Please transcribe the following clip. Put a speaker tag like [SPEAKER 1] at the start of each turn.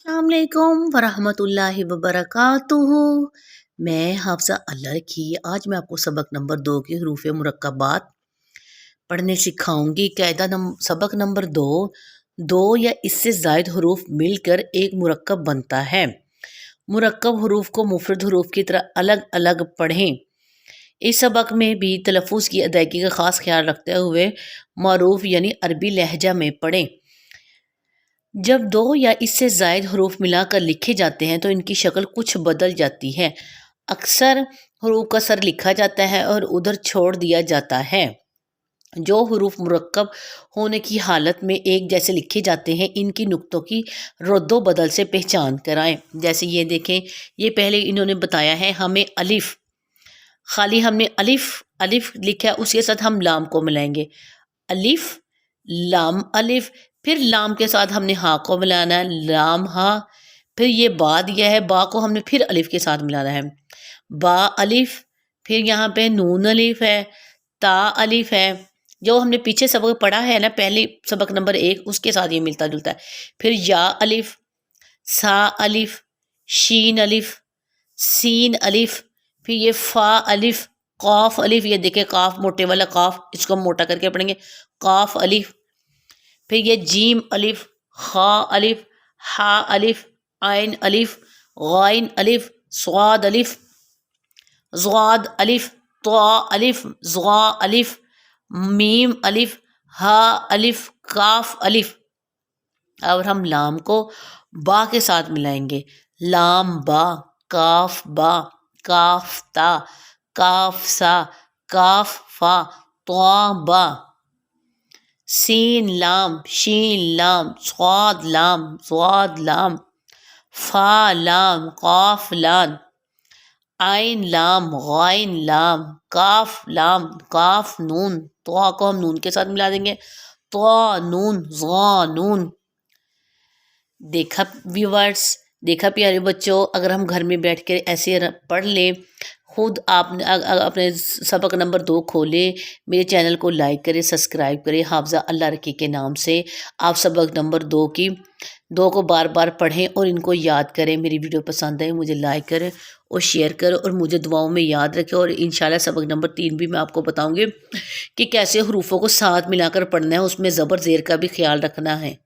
[SPEAKER 1] अस्सलामुअलैकुम वरहमतुल्लाहि वबरकातुहू। मैं हाफजा अल्लाह की आज मैं आपको सबक नंबर 2 के हरूफ मुरक्कबात पढ़ने सिखाऊंगी। सबक नंबर 2, दो या इससे ज़ायद हरूफ मिलकर एक मुरक्कब बनता है। मुरक्कब हरूफ को मुफरद हरूफ की तरह अलग अलग पढ़ें। इस सबक में भी तलफ़ुज़ की अदायगी का ख़ास ख्याल रखते हुए मरूफ यानी अरबी लहजा में पढ़ें। जब दो या इससे ज़ायद हरूफ मिलाकर लिखे जाते हैं तो इनकी शक्ल कुछ बदल जाती है। अक्सर हरूफ का सर लिखा जाता है और उधर छोड़ दिया जाता है। जो हरूफ मुरक्कब होने की हालत में एक जैसे लिखे जाते हैं, इनकी नुक्तों की रद्दो बदल से पहचान कराएं। जैसे ये देखें, ये पहले इन्होंने बताया है हमें अलिफ, खाली हमने अलिफ अलिफ लिखा है, उसके साथ हम लाम को मिलाएंगे। अलिफ लाम अलिफ, फिर लाम के साथ हमने हा को मिलाना है, लाम हा। फिर ये बा दिया है, बा को हमने फिर अलिफ के साथ मिलाना है, बा अलिफ। फिर यहाँ पे नून अलिफ है, ता अलिफ है। जो हमने पीछे सबक पढ़ा है ना, पहले सबक नंबर 1, उसके साथ ये मिलता जुलता है। फिर या अलिफ, सा अलिफ, शीन अलिफ, सीन अलिफ। फिर ये फ़ा अलिफ, काफ अलिफ। ये देखे काफ, मोटे वाला काफ, इसको हम मोटा करके पढ़ेंगे, काफ अलिफ। फिर ये जीम अलिफ, खा अलिफ, हा अलिफ, आइन अलिफ, गाइन अलिफ, स्वाद अलिफ, ज़्वाद अलिफ, त्वा अलिफ, ज़्वा अलिफ, मीम अलिफ, हा अलिफ, काफ अलिफ। और हम लाम को बा के साथ मिलाएंगे, लाम बा, काफ बा, काफ ता, काफ सा, काफ फा, त्वा बा। सीन लाम, शीन लाम, स्वाद लाम, स्वाद लाम, फा लाम, काफ लाम, आइन लाम, गाइन लाम, काफ लाम, काफ नून। त्वा को हम नून के साथ मिला देंगे, त्वा नून, ज़ा नून। देखा व्यूअर्स, देखा प्यारे बच्चों, अगर हम घर में बैठ कर ऐसे पढ़ लें, खुद आपने अपने सबक नंबर 2 खोलें, मेरे चैनल को लाइक करें, सब्सक्राइब करें हाफजा अल्लाह रखी के नाम से। आप सबक नंबर 2 को बार बार पढ़ें और इनको याद करें। मेरी वीडियो पसंद आए मुझे लाइक करें और शेयर करें और मुझे दुआओं में याद रखें। और इंशाल्लाह सबक नंबर 3 भी मैं आपको बताऊँगी कि कैसे हरूफों को साथ मिलाकर पढ़ना है, उसमें ज़बर ज़ेर का भी ख्याल रखना है।